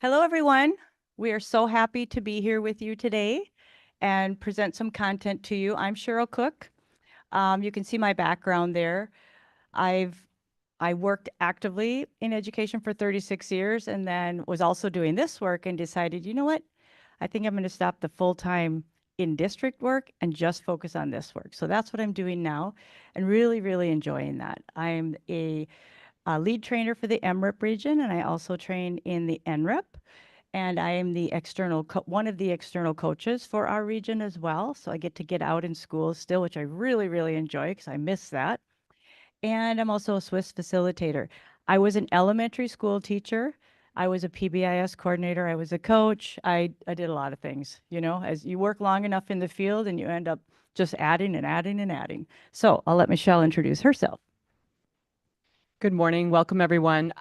Hello, everyone. We are so happy to be here with you today and present some content to you. I'm Cheryl Cook. You can see my background there. I've I worked actively in education for 36 years and then was also doing this work and decided, you know what? I think I'm going to stop the full-time in district work and just focus on this work. So that's what I'm doing now and really, really enjoying that. I'm a lead trainer for the MRIP region, and I also train in the NRIP. And I am the one of the external coaches for our region as well. So I get out in schools still, which I really, really enjoy because I miss that. And I'm also a Swiss facilitator. I was an elementary school teacher. I was a PBIS coordinator. I was a coach. I did a lot of things, as you work long enough in the field and you end up just adding and adding and adding. So I'll let Michelle introduce herself. Good morning. Welcome, everyone.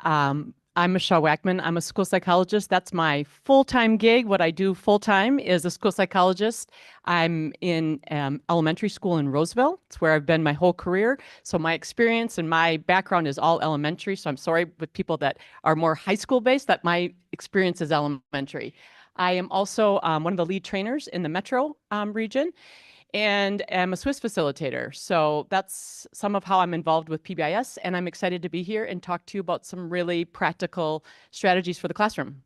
I'm Michelle Wackman. I'm a school psychologist. That's my full-time gig. What I do full-time is a school psychologist. I'm in elementary school in Roseville. It's where I've been my whole career. So my experience and my background is all elementary. So I'm sorry with people that are more high school based that my experience is elementary. I am also one of the lead trainers in the metro region and am a Swiss facilitator. So that's some of how I'm involved with PBIS, and I'm excited to be here and talk to you about some really practical strategies for the classroom.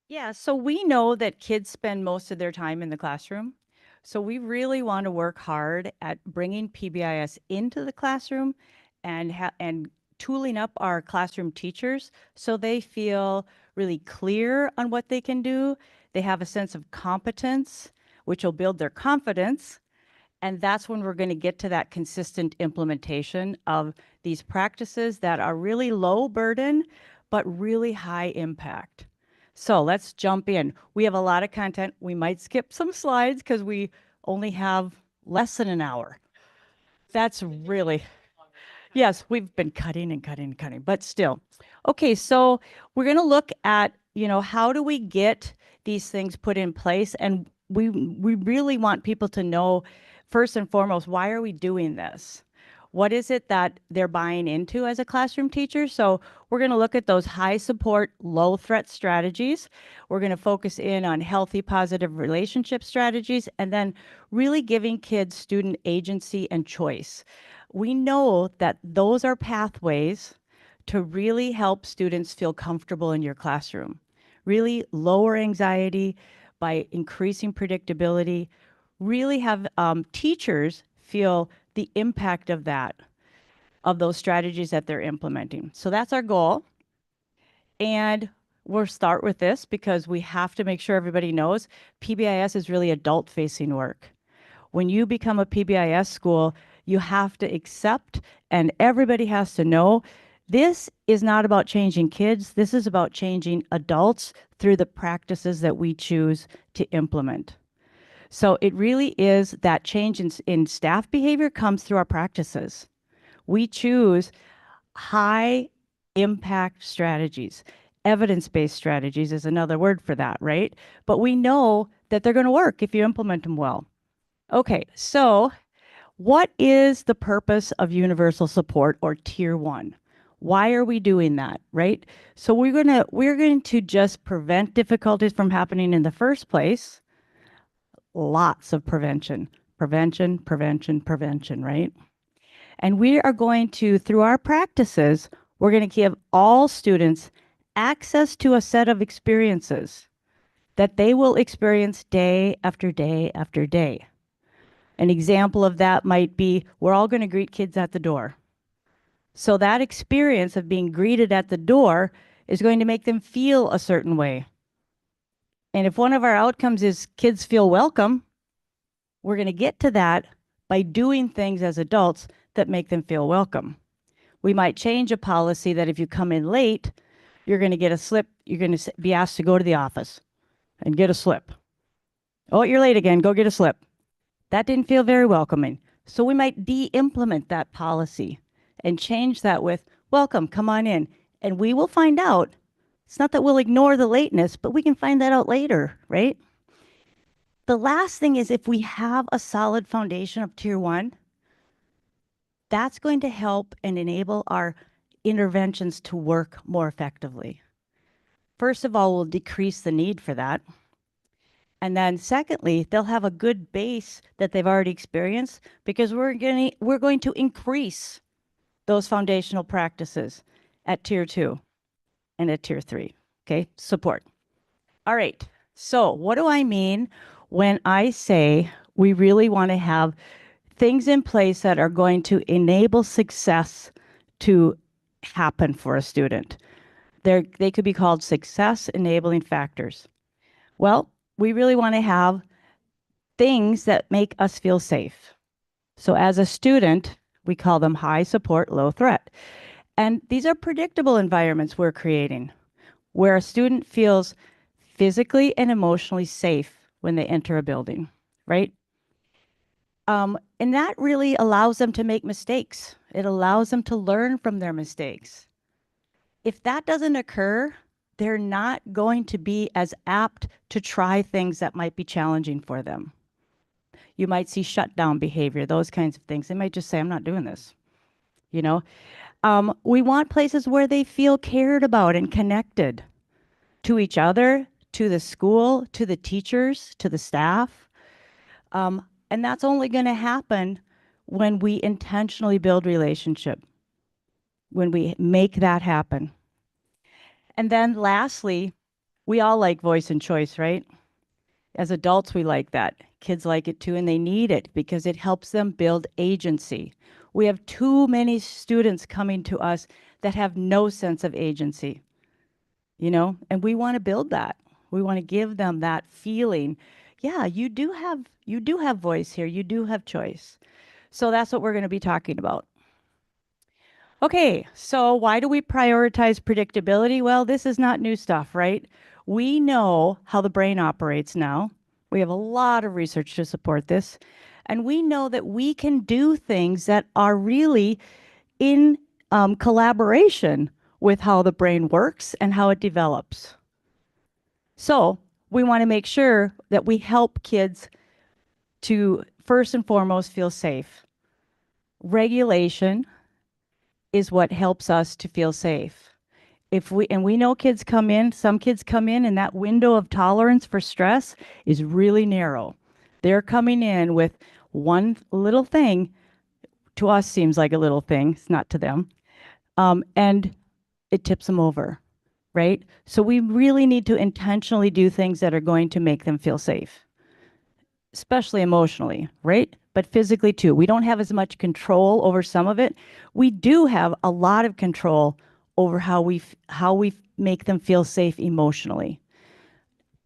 Yeah, so we know that kids spend most of their time in the classroom. So we really want to work hard at bringing PBIS into the classroom and tooling up our classroom teachers so they feel really clear on what they can do. They have a sense of competence, which will build their confidence. And that's when we're going to get to that consistent implementation of these practices that are really low burden, but really high impact. So let's jump in. We have a lot of content. We might skip some slides because we only have less than an hour. That's really, yes, we've been cutting and cutting and cutting, but still. Okay, so we're going to look at, how do we get these things put in place? And we really want people to know, first and foremost, why are we doing this? What is it that they're buying into as a classroom teacher? So we're going to look at those high support, low threat strategies. We're going to focus in on healthy, positive relationship strategies, and then really giving kids student agency and choice. We know that those are pathways to really help students feel comfortable in your classroom, really lower anxiety by increasing predictability, really have teachers feel the impact of that, of those strategies that they're implementing. So that's our goal. And we'll start with this because we have to make sure everybody knows PBIS is really adult facing work. When you become a PBIS school, you have to accept, and everybody has to know, this is not about changing kids. This is about changing adults through the practices that we choose to implement. So it really is that change in staff behavior comes through our practices. We choose high impact strategies. Evidence-based strategies is another word for that, right? But we know that they're going to work if you implement them well. Okay, so what is the purpose of universal support or tier 1? Why are we doing that, right? So we're going to just prevent difficulties from happening in the first place. Lots of prevention, prevention, prevention, prevention, right? And we are going to, through our practices, we're going to give all students access to a set of experiences that they will experience day after day after day. An example of that might be we're all going to greet kids at the door. So that experience of being greeted at the door is going to make them feel a certain way. And if one of our outcomes is kids feel welcome, we're going to get to that by doing things as adults that make them feel welcome. We might change a policy that if you come in late, you're going to get a slip. You're going to be asked to go to the office and get a slip. Oh, you're late again. Go get a slip. That didn't feel very welcoming. So we might de-implement that policy and change that with, welcome, come on in. And we will find out. It's not that we'll ignore the lateness, but we can find that out later, right? The last thing is if we have a solid foundation of tier 1, that's going to help and enable our interventions to work more effectively. First of all, will decrease the need for that. And then secondly, they'll have a good base that they've already experienced because we're going to increase those foundational practices at tier 2 and at tier 3. Okay, support. All right. So, what do I mean when I say we really want to have things in place that are going to enable success to happen for a student? They could be called success enabling factors. Well, we really want to have things that make us feel safe. So, as a student, we call them high support, low threat. And these are predictable environments we're creating where a student feels physically and emotionally safe when they enter a building, right? And that really allows them to make mistakes. It allows them to learn from their mistakes. If that doesn't occur, they're not going to be as apt to try things that might be challenging for them. You might see shutdown behavior, those kinds of things. They might just say, I'm not doing this. You know, we want places where they feel cared about and connected to each other, to the school, to the teachers, to the staff. And that's only going to happen when we intentionally build relationship, when we make that happen. And then lastly, we all like voice and choice, right? As adults, we like that. Kids like it too, and they need it because it helps them build agency. We have too many students coming to us that have no sense of agency, and we want to build that. We want to give them that feeling. Yeah, you do have voice here. You do have choice. So that's what we're going to be talking about. Okay, so why do we prioritize predictability? Well, this is not new stuff, right? We know how the brain operates now. We have a lot of research to support this. And we know that we can do things that are really in collaboration with how the brain works and how it develops. So we want to make sure that we help kids to first and foremost feel safe. Regulation is what helps us to feel safe. We know some kids come in and that window of tolerance for stress is really narrow. They're coming in with one little thing, to us seems like a little thing, it's not to them. And it tips them over, right? So we really need to intentionally do things that are going to make them feel safe, especially emotionally, right? But physically too. We don't have as much control over some of it. We do have a lot of control over how we make them feel safe emotionally,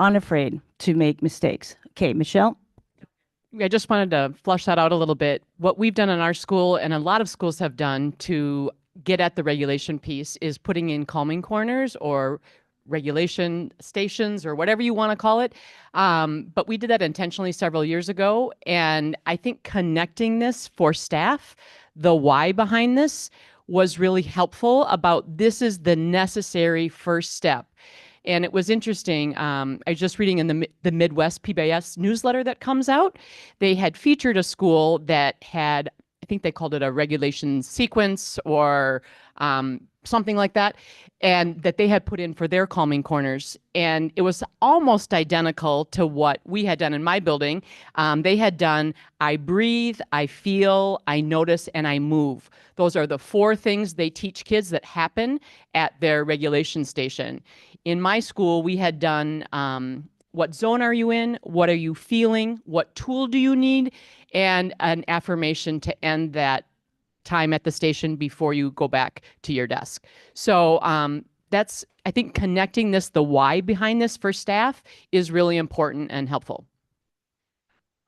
unafraid to make mistakes. Okay, Michelle? I just wanted to flush that out a little bit. What we've done in our school, and a lot of schools have done to get at the regulation piece, is putting in calming corners or regulation stations or whatever you want to call it. But we did that intentionally several years ago. And I think connecting this for staff, the why behind this, was really helpful about this is the necessary first step. And it was interesting. I was just reading in the Midwest PBIS newsletter that comes out. They had featured a school that had, I think they called it a regulation sequence or something like that, and that they had put in for their calming corners. And it was almost identical to what we had done in my building. They had done, I breathe, I feel, I notice, and I move. Those are the 4 things they teach kids that happen at their regulation station. In my school, we had done what zone are you in? What are you feeling? What tool do you need? And an affirmation to end that time at the station before you go back to your desk. So that's, I think, connecting this, the why behind this for staff is really important and helpful.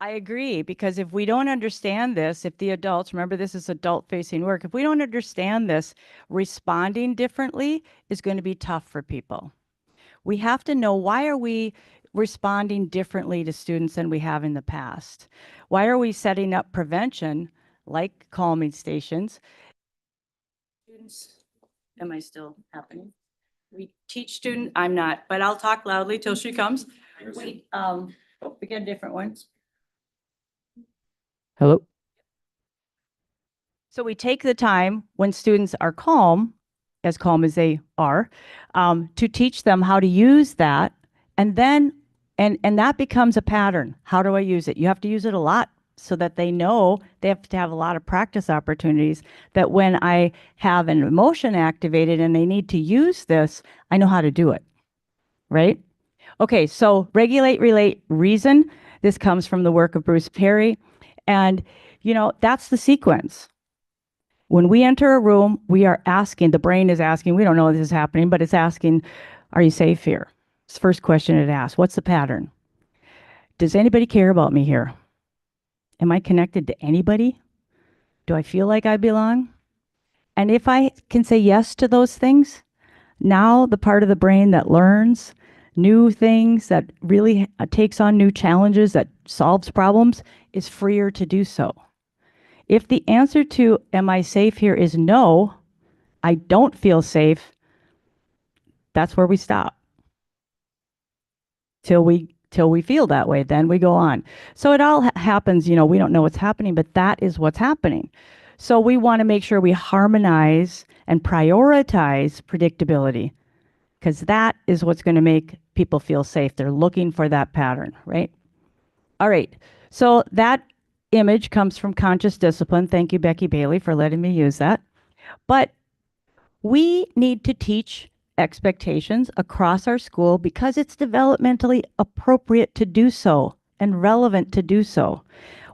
I agree, because if we don't understand this, if the adults, remember this is adult facing work, if we don't understand this, responding differently is going to be tough for people. We have to know, why are we responding differently to students than we have in the past? Why are we setting up prevention like calming stations? Students, am I still happening? We teach I'm not, but I'll talk loudly till she comes. We get a different one. Hello? So we take the time when students are calm as calm as they are, to teach them how to use that. And then, and that becomes a pattern. How do I use it? You have to use it a lot so that they know they have to have a lot of practice opportunities that when I have an emotion activated and they need to use this, I know how to do it, right? Okay, so regulate, relate, reason. This comes from the work of Bruce Perry. And, that's the sequence. When we enter a room, we are asking, the brain is asking, we don't know this is happening, but it's asking, are you safe here? It's the first question it asks. What's the pattern? Does anybody care about me here? Am I connected to anybody? Do I feel like I belong? And if I can say yes to those things, now the part of the brain that learns new things, that really takes on new challenges, that solves problems, is freer to do so. If the answer to, am I safe here, is no, I don't feel safe, that's where we stop. Till we feel that way, then we go on. So it all happens, we don't know what's happening, but that is what's happening. So we want to make sure we harmonize and prioritize predictability, because that is what's going to make people feel safe. They're looking for that pattern, right? All right. So that image comes from Conscious Discipline. Thank you, Becky Bailey, for letting me use that. But we need to teach expectations across our school because it's developmentally appropriate to do so and relevant to do so.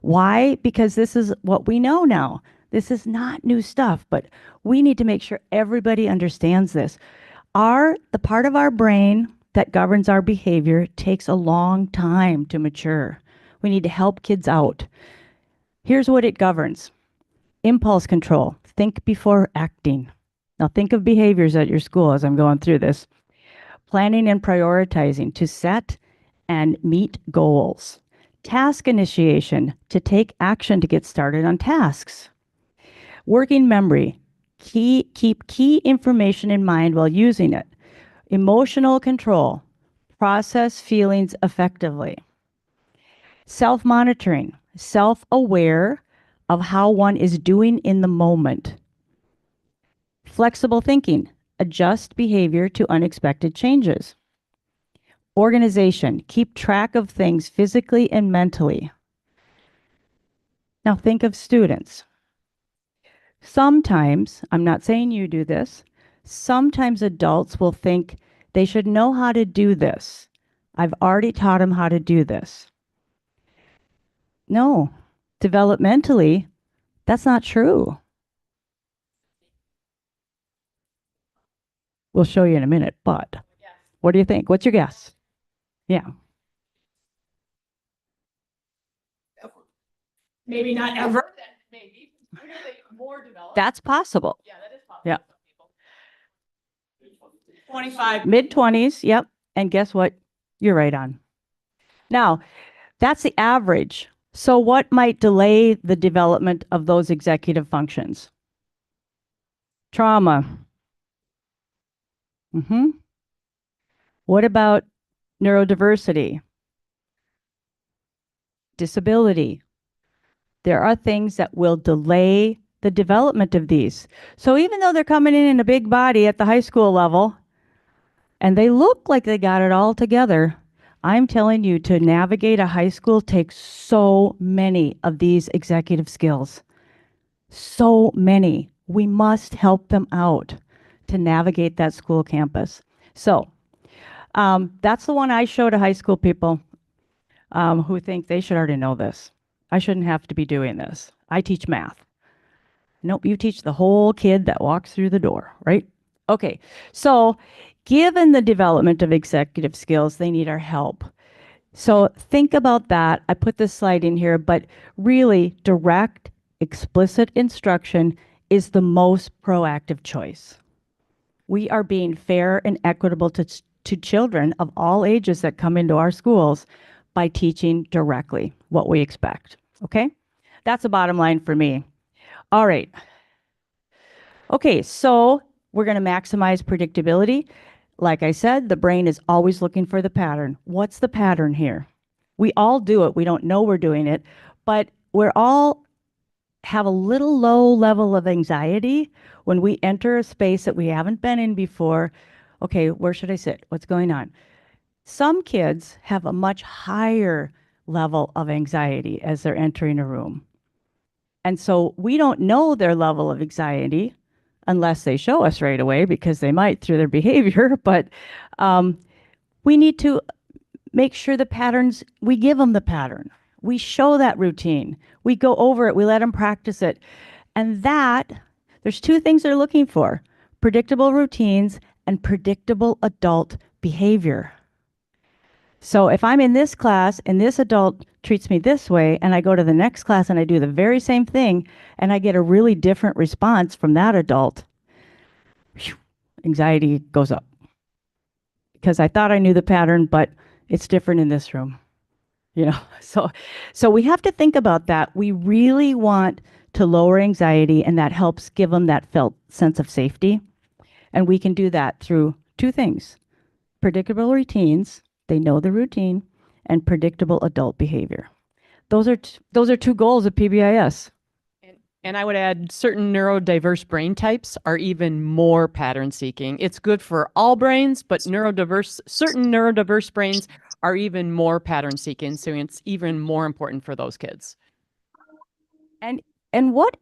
Why? Because this is what we know now. This is not new stuff, but we need to make sure everybody understands this. The part of our brain that governs our behavior takes a long time to mature. We need to help kids out. Here's what it governs. Impulse control. Think before acting. Now think of behaviors at your school as I'm going through this. Planning and prioritizing, to set and meet goals. Task initiation, to take action to get started on tasks. Working memory, keep key information in mind while using it. Emotional control, process feelings effectively. Self-monitoring, self-aware of how one is doing in the moment. Flexible thinking, adjust behavior to unexpected changes. Organization, keep track of things physically and mentally. Now think of students. Sometimes, I'm not saying you do this, sometimes adults will think they should know how to do this. I've already taught them how to do this. No, developmentally, that's not true. We'll show you in a minute, but what do you think? What's your guess? Yeah. Maybe not ever. Maybe. When are they more developed? That's possible. Yeah, that is possible. Yeah. 25. Mid-20s, yep. And guess what? You're right on. Now, that's the average. So what might delay the development of those executive functions? Trauma. What about neurodiversity? Disability? There are things that will delay the development of these. So even though they're coming in a big body at the high school level, and they look like they got it all together, I'm telling you, to navigate a high school takes so many of these executive skills. So many. We must help them out to navigate that school campus. So that's the one I show to high school people who think they should already know this. I shouldn't have to be doing this. I teach math. Nope, you teach the whole kid that walks through the door, right? Okay, so given the development of executive skills, they need our help. So think about that. I put this slide in here, but really direct, explicit instruction is the most proactive choice. We are being fair and equitable to children of all ages that come into our schools by teaching directly what we expect, okay? That's the bottom line for me. All right. Okay, so we're going to maximize predictability. Like I said, the brain is always looking for the pattern. What's the pattern here? We all do it. We don't know we're doing it, but we're all have a little low level of anxiety when we enter a space that we haven't been in before. Okay, where should I sit? What's going on? Some kids have a much higher level of anxiety as they're entering a room. And so we don't know their level of anxiety unless they show us right away, because they might through their behavior. But um, we need to make sure the patterns, we give them the pattern. We show that routine. We go over it. We let them practice it. And that, there's two things they're looking for: predictable routines and predictable adult behavior. So if I'm in this class and this adult treats me this way, and I go to the next class and I do the very same thing, and I get a really different response from that adult, whew, anxiety goes up because I thought I knew the pattern, but it's different in this room. So we have to think about that. We really want to lower anxiety, and that helps give them that felt sense of safety. And we can do that through two things: predictable routines, they know the routine, and predictable adult behavior. Those are two goals of PBIS. And I would add certain neurodiverse brain types are even more pattern seeking. It's good for all brains, but certain neurodiverse brains are even more pattern seeking. So it's even more important for those kids. And and what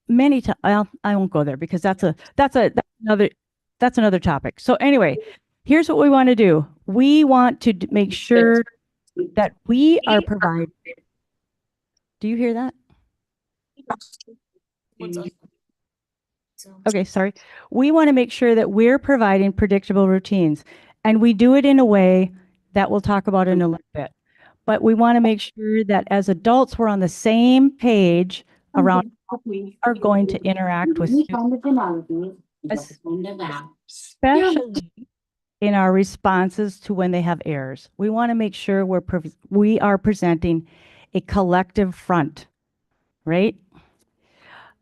many times, well, I won't go there because that's another topic. So anyway, here's what we want to do. We want to make sure that we are providing. Do you hear that? Okay, sorry. We want to make sure that we're providing predictable routines, and we do it in a way that we'll talk about in a little bit. But we want to make sure that as adults, we're on the same page around how we are going to interact with students, especially in our responses to when they have errors. We want to make sure we are presenting a collective front, right?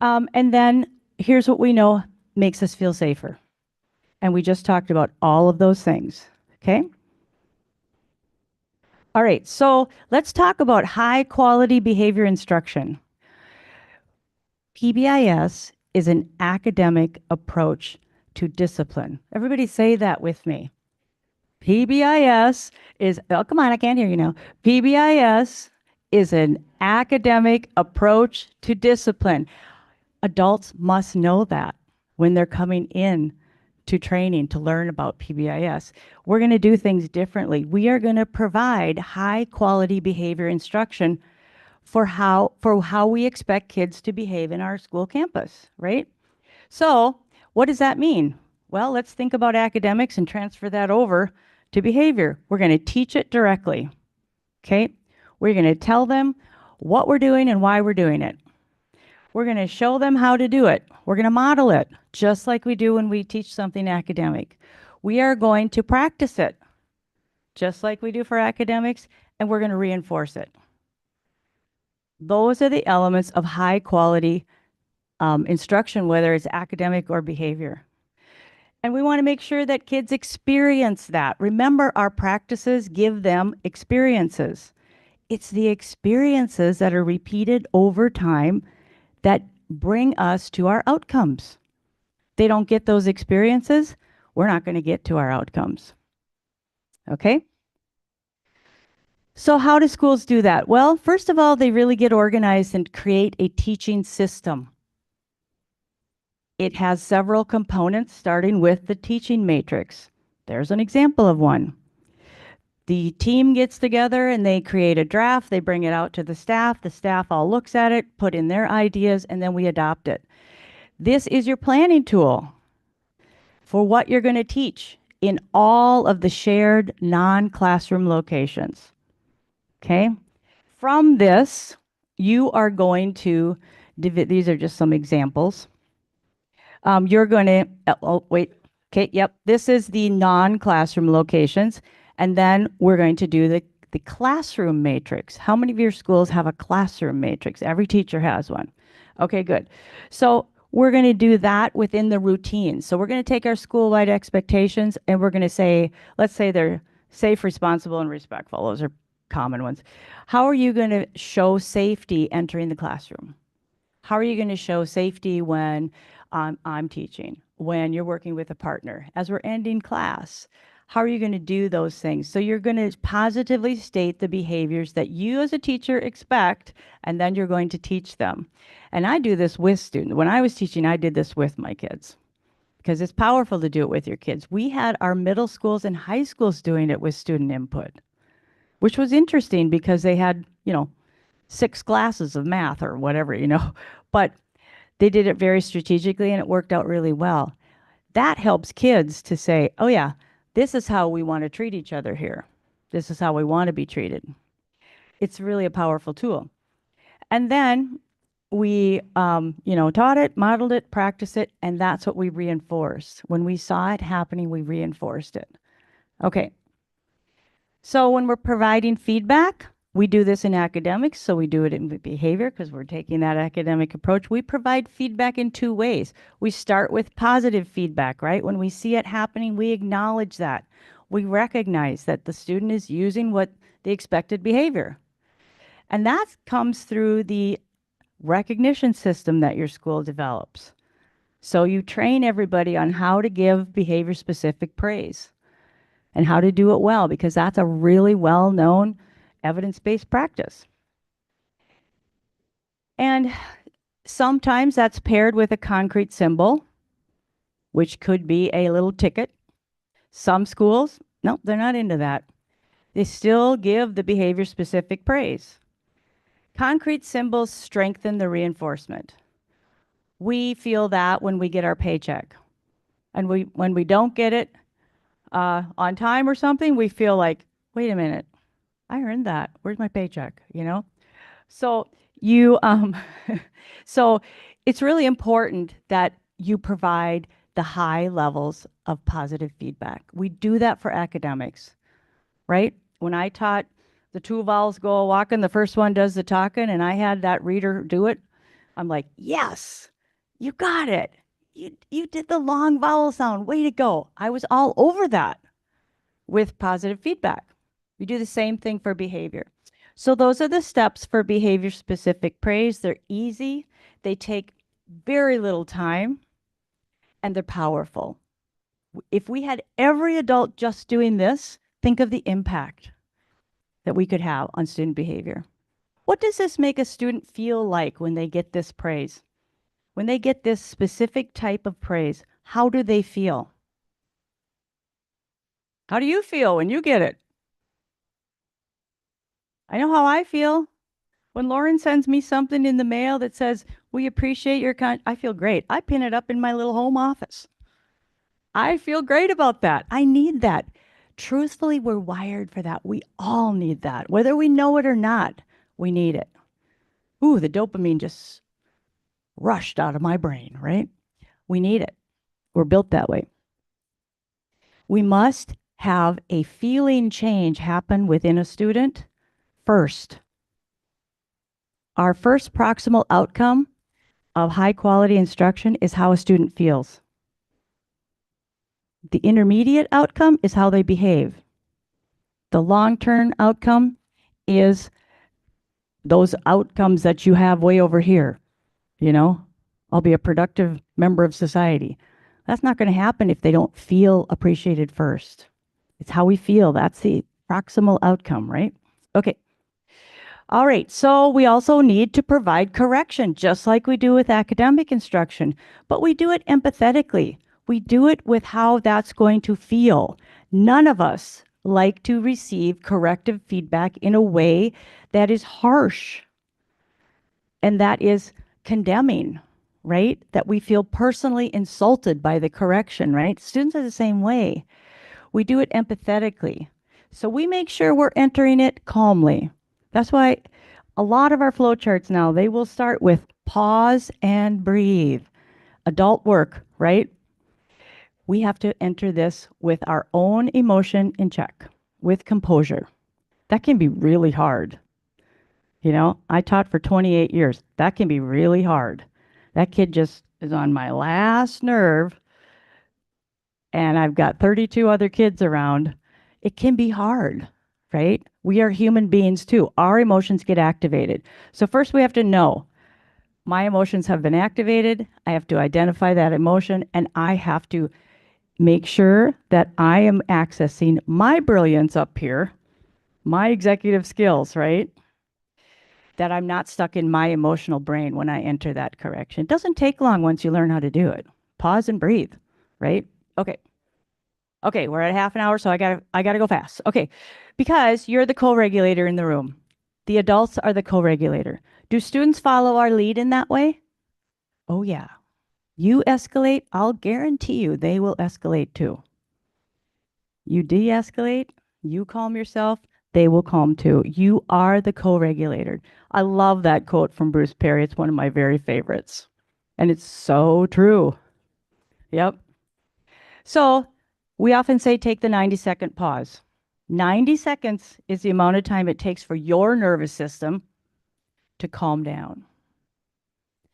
And then here's what we know makes us feel safer. And we just talked about all of those things. Okay. All right. So let's talk about high quality behavior instruction. PBIS is an academic approach to discipline. Everybody say that with me. PBIS is, oh, come on, I can't hear you now. PBIS is an academic approach to discipline. Adults must know that when they're coming in to training to learn about PBIS. We're going to do things differently. We are going to provide high quality behavior instruction for how we expect kids to behave in our school campus, right? So, what does that mean? Well, let's think about academics and transfer that over to behavior. We're going to teach it directly. Okay? We're going to tell them what we're doing and why we're doing it. We're going to show them how to do it. We're going to model it, just like we do when we teach something academic. We are going to practice it, just like we do for academics, and we're going to reinforce it. Those are the elements of high quality instruction, whether it's academic or behavior. And we want to make sure that kids experience that. Remember, our practices give them experiences. It's the experiences that are repeated over time that bring us to our outcomes. They don't get those experiences, we're not going to get to our outcomes. Okay? So how do schools do that? Well, first of all, they really get organized and create a teaching system. It has several components, starting with the teaching matrix. There's an example of one. The team gets together and they create a draft, they bring it out to the staff all looks at it, put in their ideas, and then we adopt it. This is your planning tool for what you're going to teach in all of the shared non-classroom locations. Okay? From this, you are going to, these are just some examples. You're going to, oh, wait, okay, yep, this is the non-classroom locations. And then we're going to do the classroom matrix. How many of your schools have a classroom matrix? Every teacher has one. Okay, good. So we're going to do that within the routine. So we're going to take our school-wide expectations and we're going to say, let's say they're safe, responsible, and respectful. Those are common ones. How are you going to show safety entering the classroom? How are you going to show safety when I'm teaching, when you're working with a partner, as we're ending class? How are you going to do those things? So you're going to positively state the behaviors that you as a teacher expect, and then you're going to teach them. And I do this with students. When I was teaching, I did this with my kids because it's powerful to do it with your kids. We had our middle schools and high schools doing it with student input, which was interesting because they had, 6 classes of math or whatever. But they did it very strategically and it worked out really well. That helps kids to say, oh, yeah, this is how we want to treat each other here. This is how we want to be treated. It's really a powerful tool. And then we, taught it, modeled it, practiced it, and that's what we reinforced. When we saw it happening, we reinforced it. Okay. So when we're providing feedback, we do this in academics, so we do it in behavior because we're taking that academic approach. We provide feedback in 2 ways. We start with positive feedback, right? When we see it happening, we acknowledge that. We recognize that the student is using what the expected behavior. And that comes through the recognition system that your school develops. So you train everybody on how to give behavior specific praise and how to do it well, because that's a really well known evidence based practice. And sometimes that's paired with a concrete symbol, which could be a little ticket. Some schools, no, they're not into that. They still give the behavior specific praise. Concrete symbols strengthen the reinforcement. We feel that when we get our paycheck. And when we don't get it on time or something, we feel like, wait a minute, I earned that. Where's my paycheck? So you, so it's really important that you provide the high levels of positive feedback. We do that for academics, right? When I taught the 2 vowels go a walking, the first one does the talking, and I had that reader do it. I'm like, yes, you got it. You did the long vowel sound. Way to go. I was all over that with positive feedback. We do the same thing for behavior. So those are the steps for behavior specific praise. They're easy, they take very little time, and they're powerful. If we had every adult just doing this, think of the impact that we could have on student behavior. What does this make a student feel like when they get this praise? When they get this specific type of praise, how do they feel? How do you feel when you get it? I know how I feel. When Lauren sends me something in the mail that says, we appreciate your I feel great. I pin it up in my little home office. I feel great about that. I need that. Truthfully, we're wired for that. We all need that. Whether we know it or not, we need it. Ooh, the dopamine just rushed out of my brain, right? We need it. We're built that way. We must have a feeling change happen within a student first. Our first proximal outcome of high quality instruction is how a student feels. The intermediate outcome is how they behave. The long-term outcome is those outcomes that you have way over here. I'll be a productive member of society. That's not going to happen if they don't feel appreciated first. It's how we feel. That's the proximal outcome, right? Okay. All right, so we also need to provide correction, just like we do with academic instruction, but we do it empathetically. We do it with how that's going to feel. None of us like to receive corrective feedback in a way that is harsh and that is condemning, right? That we feel personally insulted by the correction, right? Students are the same way. We do it empathetically. So we make sure we're entering it calmly. That's why a lot of our flowcharts now, they will start with pause and breathe. Adult work, right? We have to enter this with our own emotion in check, with composure. That can be really hard. I taught for 28 years. That can be really hard. That kid just is on my last nerve, and I've got 32 other kids around. It can be hard, right? We are human beings too. Our emotions get activated. So first we have to know my emotions have been activated. I have to identify that emotion and I have to make sure that I am accessing my brilliance up here, my executive skills, right? That I'm not stuck in my emotional brain when I enter that correction. It doesn't take long once you learn how to do it. Pause and breathe, right? Okay. Okay, we're at half an hour, so I gotta go fast. Okay. Because you're the co-regulator in the room. The adults are the co-regulator. Do students follow our lead in that way? Oh yeah. You escalate, I'll guarantee you they will escalate too. You de-escalate, you calm yourself, they will calm too. You are the co-regulator. I love that quote from Bruce Perry. It's one of my very favorites. And it's so true. Yep. So we often say take the 90-second pause. 90 seconds is the amount of time it takes for your nervous system to calm down.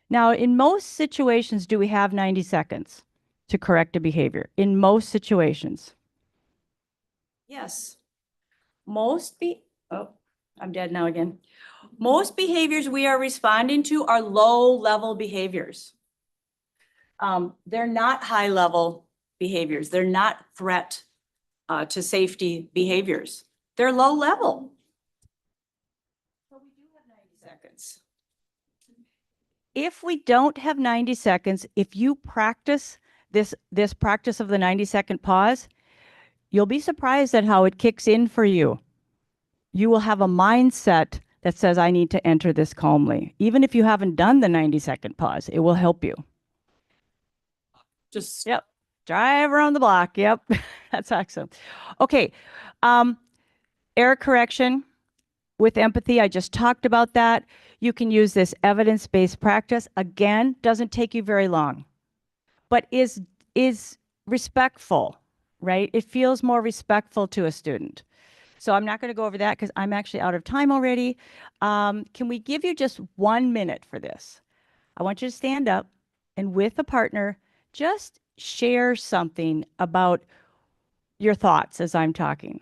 Now, in most situations, do we have 90 seconds to correct a behavior? In most situations. Yes. Most be, oh, I'm dead now again. Most behaviors we are responding to are low-level behaviors. They're not high-level behaviors. They're not threat to safety behaviors. They're low-level. So we do have 90 seconds. If we don't have 90 seconds, if you practice this practice of the 90-second pause, you'll be surprised at how it kicks in for you. You will have a mindset that says, I need to enter this calmly. Even if you haven't done the 90-second pause, it will help you. Just, yep, drive around the block. Yep, that's excellent. Okay, error correction with empathy. I just talked about that. You can use this evidence-based practice. Again, doesn't take you very long, but is respectful, right? It feels more respectful to a student. So I'm not going to go over that because I'm actually out of time already. Can we give you just 1 minute for this? I want you to stand up and with a partner, just share something about your thoughts as I'm talking.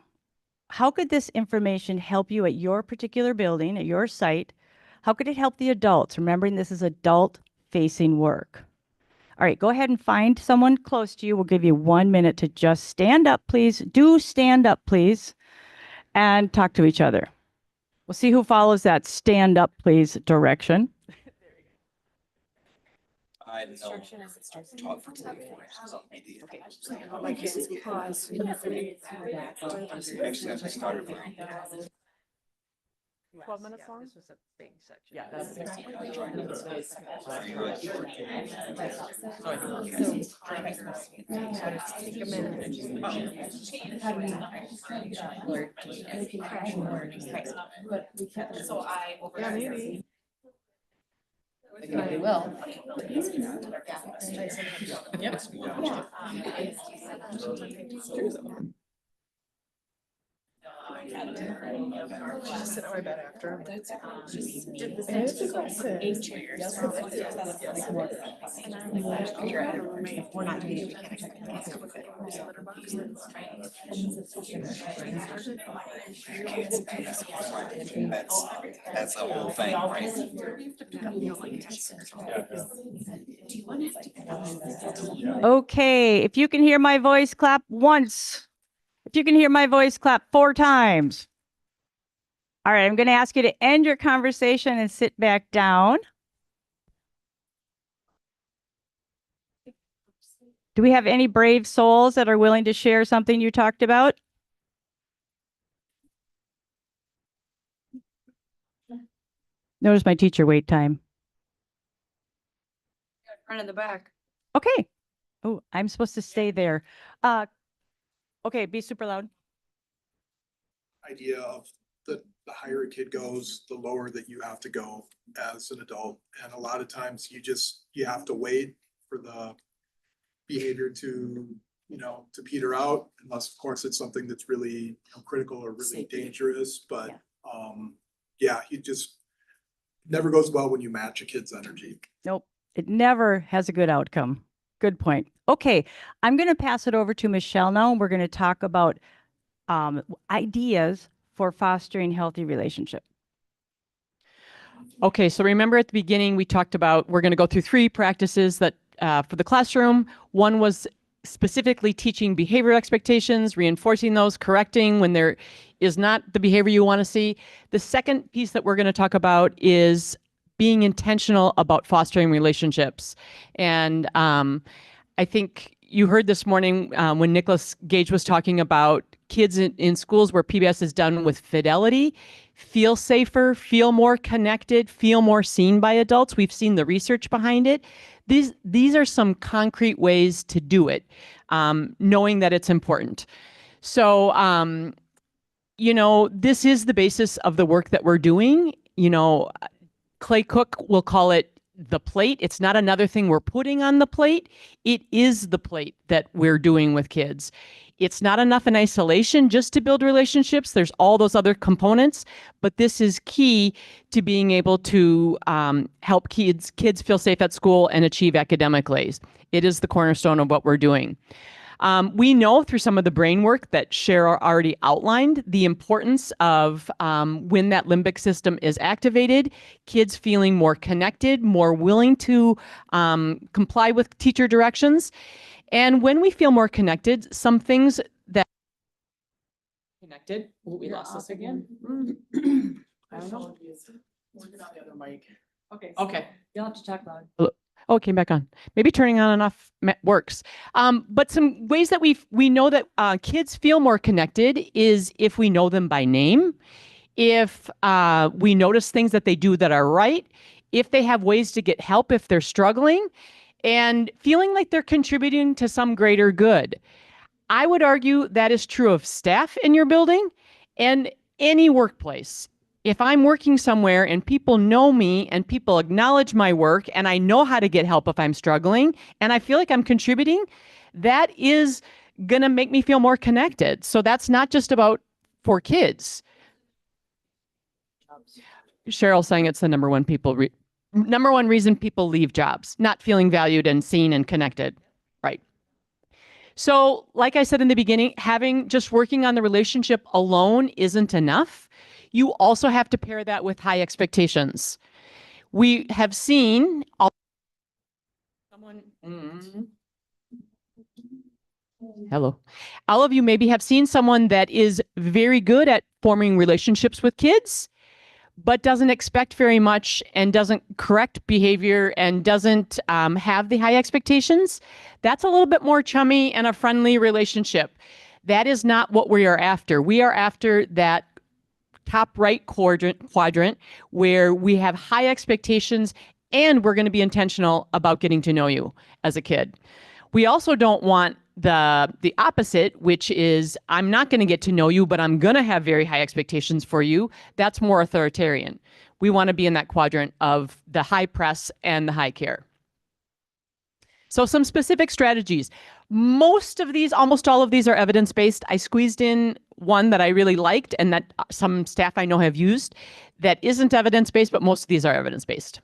How could this information help you at your particular building, at your site? How could it help the adults? Remembering this is adult-facing work. All right, go ahead and find someone close to you. We'll give you 1 minute to just stand up, please. Do stand up, please, and talk to each other. We'll see who follows that stand up, please direction. I know. Taught for 24 years. Okay. My kids pause. Actually, I started from 12 minutes long? This was a big section. Yeah, that's yeah, maybe. Maybe will. Just sit on my bed after. It's aggressive. Yes. Figure out a roommate. We're not dating. We can't expect to have a bedroom, so litter boxes. That's the whole thing, right? Okay, if you can hear my voice, clap once. If you can hear my voice, clap 4 times. All right, I'm going to ask you to end your conversation and sit back down. Do we have any brave souls that are willing to share something you talked about? Notice my teacher wait time. Front and the back. Okay. Oh, I'm supposed to stay there. Okay, be super loud. Idea of the higher a kid goes, the lower that you have to go as an adult. And a lot of times you have to wait for the behavior to, to peter out, unless of course it's something that's really critical or really Safety. dangerous, but yeah, you just never goes well when you match a kid's energy. Nope, it never has a good outcome. Good point. Okay, I'm going to pass it over to Michelle now, and we're going to talk about ideas for fostering healthy relationship. Okay, so remember at the beginning, we talked about, we're going to go through 3 practices that for the classroom. One was specifically teaching behavior expectations, reinforcing those, correcting when there is not the behavior you want to see. The second piece that we're going to talk about is being intentional about fostering relationships. And I think you heard this morning when Nicholas Gage was talking about kids in schools where PBIS is done with fidelity, feel safer, feel more connected, feel more seen by adults. We've seen the research behind it. These are some concrete ways to do it, knowing that it's important. So, this is the basis of the work that we're doing. Clay Cook will call it the plate. It's not another thing we're putting on the plate. It is the plate that we're doing with kids. It's not enough in isolation just to build relationships. There's all those other components, but this is key to being able to help kids feel safe at school and achieve academically. It is the cornerstone of what we're doing. We know through some of the brain work that Cheryl already outlined the importance of when that limbic system is activated, kids feeling more connected, more willing to comply with teacher directions. And when we feel more connected, some things that connected. Oh, we lost this again. I don't know. Working on the other mic. Okay. Okay. You'll have to talk loud. Oh, it came back on. Maybe turning on and off works. But some ways that we know that kids feel more connected is if we know them by name, if we notice things that they do that are right, if they have ways to get help if they're struggling, and feeling like they're contributing to some greater good. I would argue that is true of staff in your building and any workplace. If I'm working somewhere and people know me and people acknowledge my work and I know how to get help if I'm struggling and I feel like I'm contributing, that is going to make me feel more connected. So that's not just about for kids. Cheryl's saying it's the number one reason people leave jobs, not feeling valued and seen and connected. Right. So, like I said in the beginning, just working on the relationship alone isn't enough. You also have to pair that with high expectations. We have seen hello. All of you maybe have seen someone that is very good at forming relationships with kids, but doesn't expect very much and doesn't correct behavior and doesn't have the high expectations. That's a little bit more chummy and a friendly relationship. That is not what we are after. We are after that top right quadrant where we have high expectations and we're going to be intentional about getting to know you as a kid. We also don't want the opposite, which is I'm not going to get to know you, but I'm going to have very high expectations for you. That's more authoritarian. We want to be in that quadrant of the high press and the high care. So some specific strategies. Most of these, almost all of these are evidence-based. I squeezed in one that I really liked and that some staff I know have used that isn't evidence-based, but most of these are evidence-based.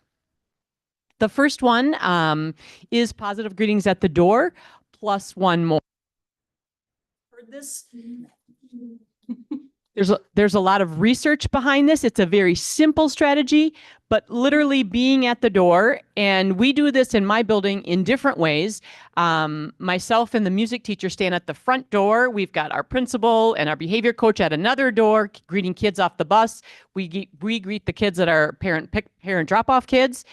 The first one is positive greetings at the door plus one more. Heard this? There's a lot of research behind this. It's a very simple strategy, but literally being at the door, and we do this in my building in different ways. Myself and the music teacher stand at the front door. We've got our principal and our behavior coach at another door, greeting kids off the bus. We greet the kids at our parent drop-off kids.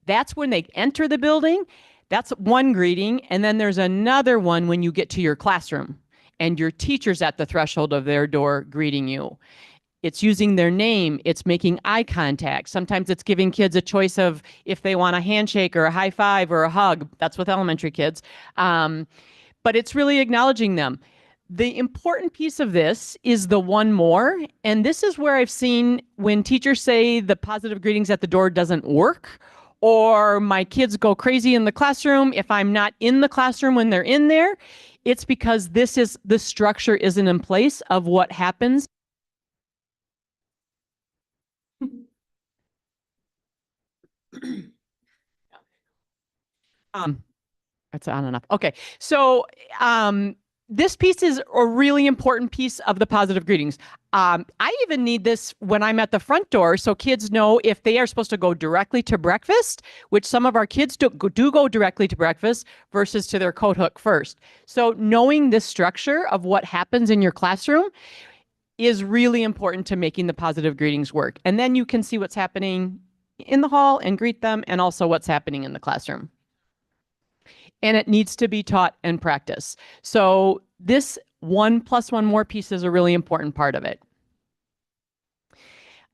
That's when they enter the building. That's one greeting. And then there's another one when you get to your classroom and your teacher's at the threshold of their door greeting you. It's using their name. It's making eye contact. Sometimes it's giving kids a choice of if they want a handshake or a high five or a hug. That's with elementary kids. But it's really acknowledging them. The important piece of this is the one more. And this is where I've seen when teachers say the positive greetings at the door doesn't work, or my kids go crazy in the classroom if I'm not in the classroom when they're in there. It's because the structure isn't in place of what happens. That's on and off. Okay. So this piece is a really important piece of the positive greetings. I even need this when I'm at the front door so kids know if they are supposed to go directly to breakfast, which some of our kids do go directly to breakfast versus to their coat hook first. So knowing this structure of what happens in your classroom is really important to making the positive greetings work. And then you can see what's happening in the hall and greet them, and also what's happening in the classroom. And it needs to be taught and practiced. So this 1+1 more piece is a really important part of it.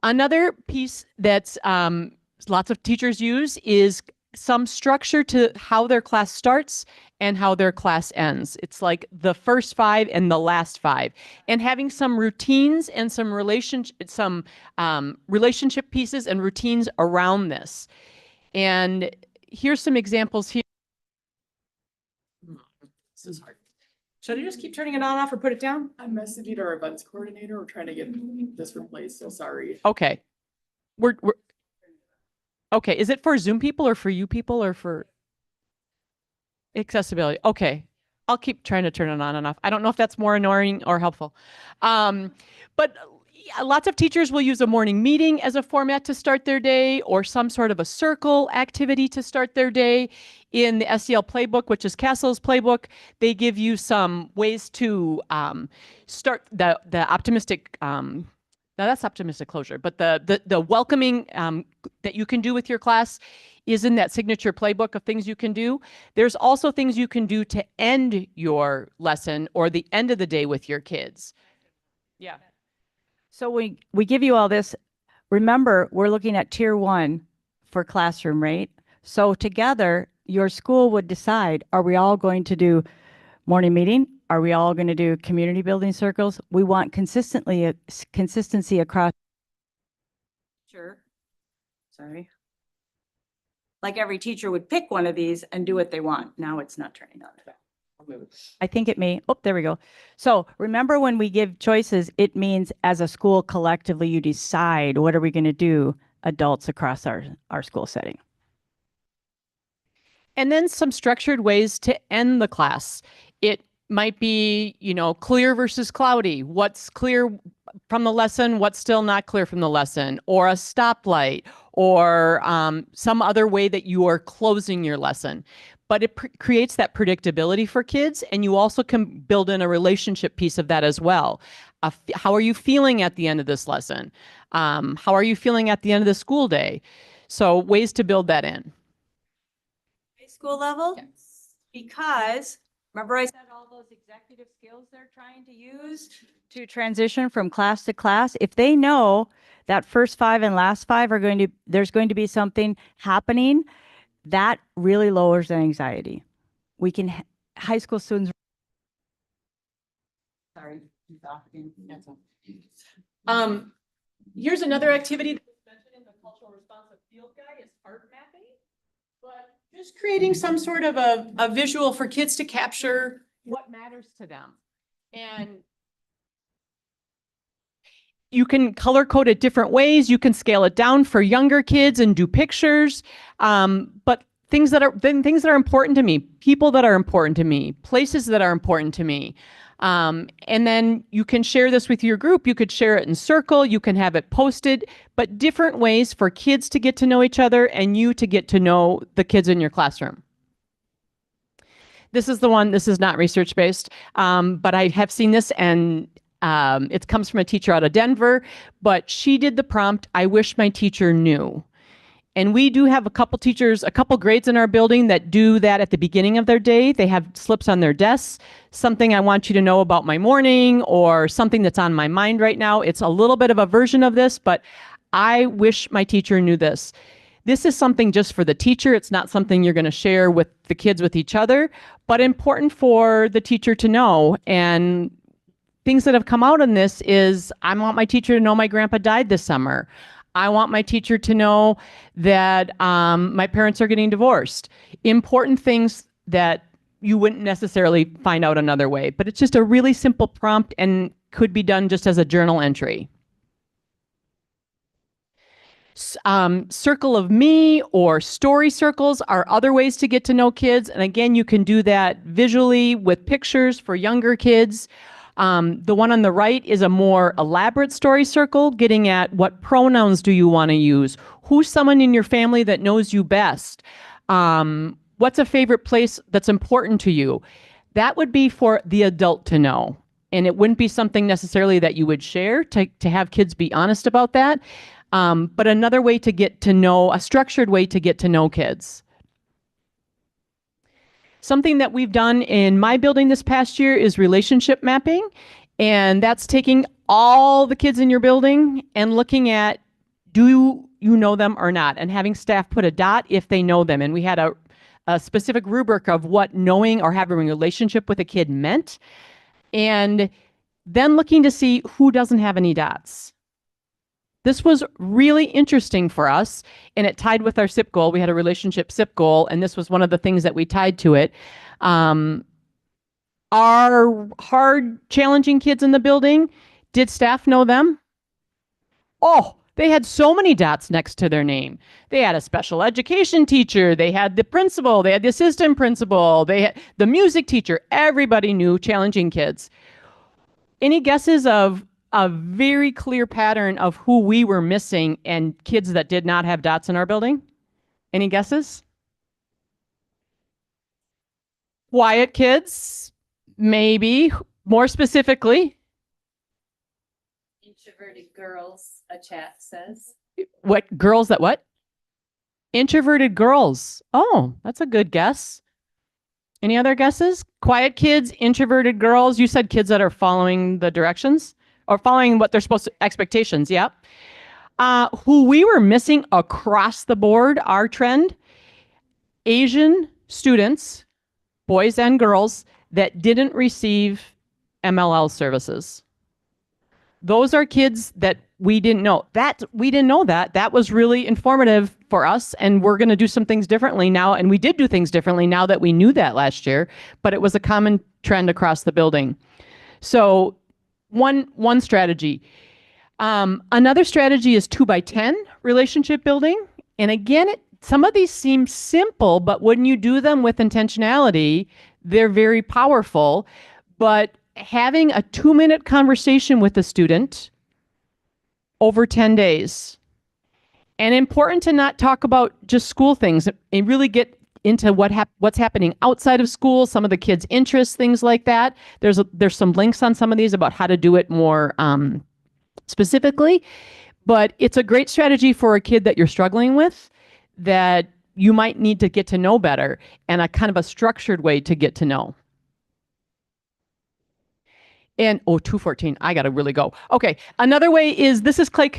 Another piece that's lots of teachers use is some structure to how their class starts and how their class ends. It's like the first 5 and the last 5, and having some routines and some relationship pieces and routines around this. And here's some examples here. This is hard. Should I just keep turning it on off or put it down? I'm messaging our events coordinator. We're trying to get this replaced, so sorry. Okay. We're okay. Is it for Zoom people or for you people or for accessibility? Okay. I'll keep trying to turn it on and off. I don't know if that's more annoying or helpful. But lots of teachers will use a morning meeting as a format to start their day, or some sort of a circle activity to start their day. In the SEL playbook, which is Castle's playbook, they give you some ways to start the optimistic. Now that's optimistic closure, but the welcoming that you can do with your class is in that signature playbook of things you can do. There's also things you can do to end your lesson or the end of the day with your kids. Yeah. So we give you all this. Remember, we're looking at tier 1 for classroom, right? So together, your school would decide, are we all going to do morning meeting? Are we all going to do community building circles? We want consistency across. Sure. Sorry. Like every teacher would pick one of these and do what they want. Now it's not turning on. I think it may. Oh, there we go. So remember, when we give choices, it means as a school collectively, you decide what are we going to do, adults across our school setting. And then some structured ways to end the class. It might be, clear versus cloudy. What's clear from the lesson, what's still not clear from the lesson, or a stoplight, or some other way that you are closing your lesson. But it creates that predictability for kids, and you also can build in a relationship piece of that as well. How are you feeling at the end of this lesson? How are you feeling at the end of the school day? So ways to build that in. School level? Yes. Because remember I said all those executive skills they're trying to use to transition from class to class? If they know that first 5 and last 5 there's going to be something happening, that really lowers their anxiety. We can, high school students. Sorry. Here's another activity that was mentioned in the cultural responsive field guide is art mapping. But just creating some sort of a visual for kids to capture what matters to them. And you can color code it different ways. You can scale it down for younger kids and do pictures. But things that are important to me, people that are important to me, places that are important to me. And then you can share this with your group. You could share it in Circle. You can have it posted, but different ways for kids to get to know each other and you to get to know the kids in your classroom. This is the one, this is not research-based, but I have seen this, and it comes from a teacher out of Denver, but she did the prompt, "I wish my teacher knew." And we do have a couple grades in our building that do that at the beginning of their day. They have slips on their desks, something I want you to know about my morning, or something that's on my mind right now. It's a little bit of a version of this, but I wish my teacher knew this. This is something just for the teacher. It's not something you're going to share with the kids with each other, but important for the teacher to know. And things that have come out in this is, I want my teacher to know my grandpa died this summer. I want my teacher to know that my parents are getting divorced. Important things that you wouldn't necessarily find out another way, but it's just a really simple prompt and could be done just as a journal entry. Circle of me or story circles are other ways to get to know kids. And again, you can do that visually with pictures for younger kids. The one on the right is a more elaborate story circle, getting at what pronouns do you want to use? Who's someone in your family that knows you best? What's a favorite place that's important to you? That would be for the adult to know. And it wouldn't be something necessarily that you would share to have kids be honest about that. But another way to get to know, a structured way to get to know kids. Something that we've done in my building this past year is relationship mapping. And that's taking all the kids in your building and looking at, do you know them or not? And having staff put a dot if they know them. And we had a specific rubric of what knowing or having a relationship with a kid meant. And then looking to see who doesn't have any dots. This was really interesting for us, and it tied with our SIP goal. We had a relationship SIP goal, and this was one of the things that we tied to it. Our hard, challenging kids in the building, did staff know them? Oh, they had so many dots next to their name. They had a special education teacher, they had the principal, they had the assistant principal, they had the music teacher. Everybody knew challenging kids. Any guesses of a very clear pattern of who we were missing and kids that did not have dots in our building? Any guesses? Quiet kids, maybe. More specifically, Introverted girls, a chat says. what girls that what? Introverted girls. Oh, that's a good guess. Any other guesses? Quiet kids, introverted girls. You said kids that are following the directions or following what they're supposed to, expectations. Yep. Who we were missing across the board, our trend, Asian students, boys and girls, that didn't receive MLL services. Those are kids that we didn't know. That was really informative for us, and we're going to do some things differently now. And we did do things differently now that we knew that last year, but it was a common trend across the building. So one strategy. Another strategy is 2x10 relationship building. And again, some of these seem simple, but when you do them with intentionality, they're very powerful. But having a 2-minute conversation with a student over 10 days. And important to not talk about just school things and really get into what's happening outside of school, some of the kids' interests, things like that. There's some links on some of these about how to do it more specifically. But it's a great strategy for a kid that you're struggling with that you might need to get to know better, and a kind of a structured way to get to know. And 214, I gotta really go. Okay, another way is, this is Clay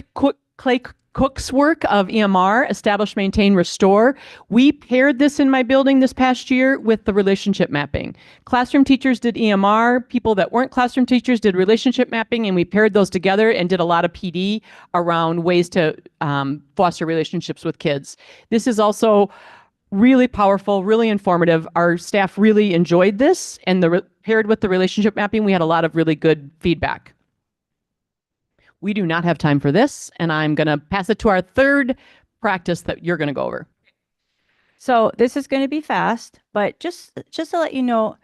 Cook's work of EMR, Establish, Maintain, Restore. We paired this in my building this past year with the relationship mapping. Classroom teachers did EMR, people that weren't classroom teachers did relationship mapping, and we paired those together and did a lot of PD around ways to foster relationships with kids. This is also really powerful, really informative. Our staff really enjoyed this, and paired with the relationship mapping, we had a lot of really good feedback. We do not have time for this, and I'm going to pass it to our third practice that you're going to go over. So this is going to be fast, but just to let you know,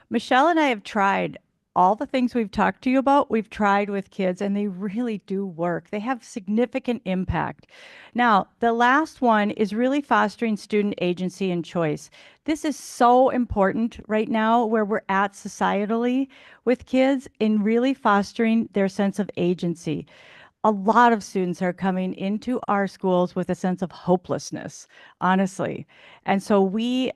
Michelle and I have tried all the things we've talked to you about. We've tried with kids, and they really do work. They have significant impact. Now, the last one is really fostering student agency and choice. This is so important right now where we're at societally with kids in really fostering their sense of agency. A lot of students are coming into our schools with a sense of hopelessness, honestly. And so we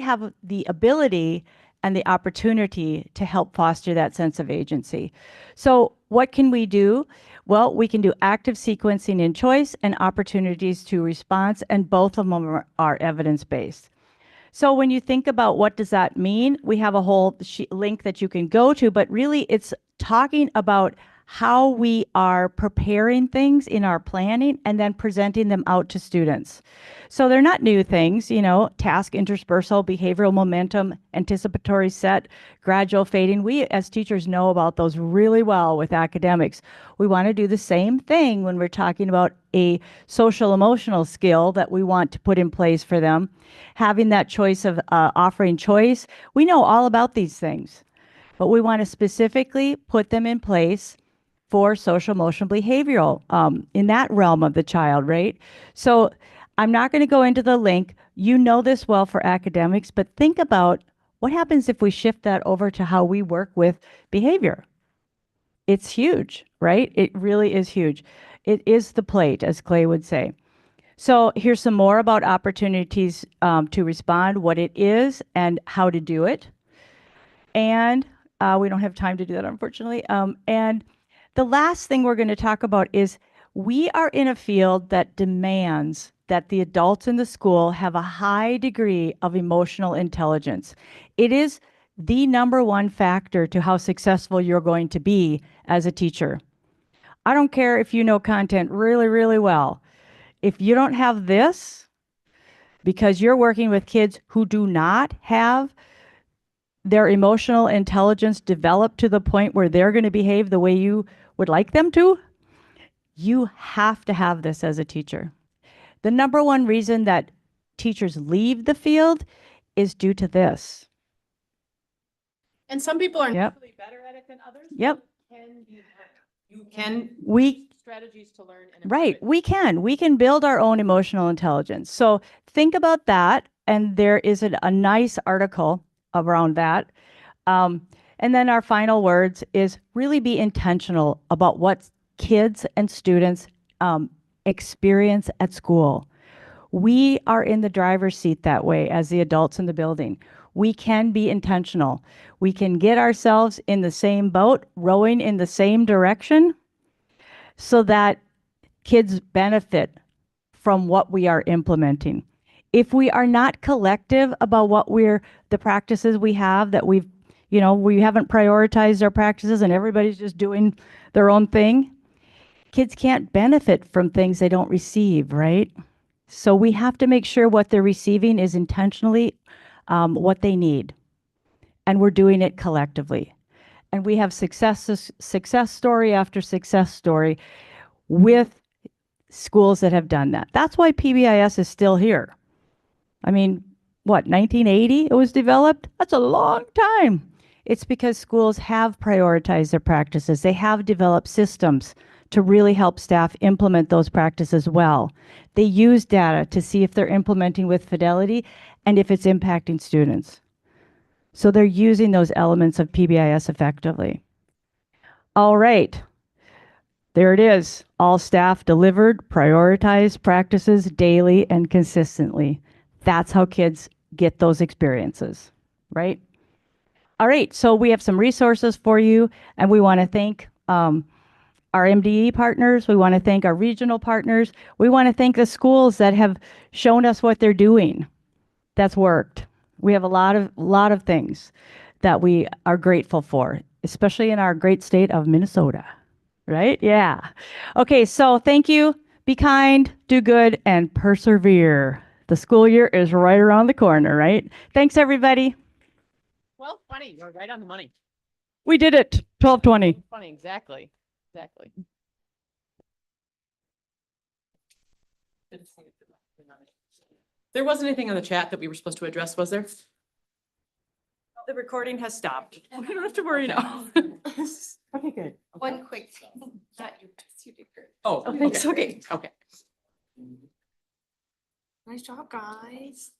have the ability and the opportunity to help foster that sense of agency. So what can we do? Well, we can do active sequencing in choice and opportunities to response, and both of them are evidence-based. So when you think about what does that mean, we have a whole link that you can go to, but really it's talking about how we are preparing things in our planning and then presenting them out to students. So they're not new things, task interspersal, behavioral momentum, anticipatory set, gradual fading. We as teachers know about those really well with academics. We want to do the same thing when we're talking about a social emotional skill that we want to put in place for them. Having that choice of offering choice. We know all about these things, but we want to specifically put them in place for social emotional behavioral in that realm of the child, right? So I'm not going to go into the link. You know this well for academics, but think about what happens if we shift that over to how we work with behavior. It's huge, right? It really is huge. It is the plate, as Clay would say. So here's some more about opportunities to respond, what it is, and how to do it. And we don't have time to do that, unfortunately. And the last thing we're going to talk about is we are in a field that demands that the adults in the school have a high degree of emotional intelligence. It is the number one factor to how successful you're going to be as a teacher. I don't care if you know content really, really well. If you don't have this, because you're working with kids who do not have their emotional intelligence developed to the point where they're going to behave the way you would like them to, you have to have this as a teacher. The number one reason that teachers leave the field is due to this. And some people are Yep. naturally better at it than others. Yep. You can We strategies to learn and improve Right, it. we can build our own emotional intelligence. So think about that, and there is a nice article around that. And then our final words is really be intentional about what kids and students experience at school. We are in the driver's seat that way as the adults in the building. We can be intentional. We can get ourselves in the same boat, rowing in the same direction, so that kids benefit from what we are implementing. If we are not collective about the practices we have that we haven't prioritized our practices and everybody's just doing their own thing, kids can't benefit from things they don't receive, right? So we have to make sure what they're receiving is intentionally what they need. And we're doing it collectively. And we have success story after success story with schools that have done that. That's why PBIS is still here. I mean, what, 1980 it was developed? That's a long time. It's because schools have prioritized their practices. They have developed systems to really help staff implement those practices well. They use data to see if they're implementing with fidelity and if it's impacting students. So they're using those elements of PBIS effectively. All right. There it is. All staff delivered, prioritized practices daily and consistently. That's how kids get those experiences, right? All right, so we have some resources for you, and we want to thank our MDE partners. We want to thank our regional partners. We want to thank the schools that have shown us what they're doing that's worked. We have a lot of things that we are grateful for, especially in our great state of Minnesota. Right? Yeah. Okay, so thank you. Be kind, do good, and persevere. The school year is right around the corner, right? Thanks, everybody. Well, funny, you're right on the money. We did it. 12:20. Funny, exactly. Exactly. There wasn't anything on the chat that we were supposed to address, was there? The recording has stopped. We don't have to worry now. Okay, good. One quick thing, that you did great. Oh, Oh, thanks. Okay. Okay. Nice job, guys.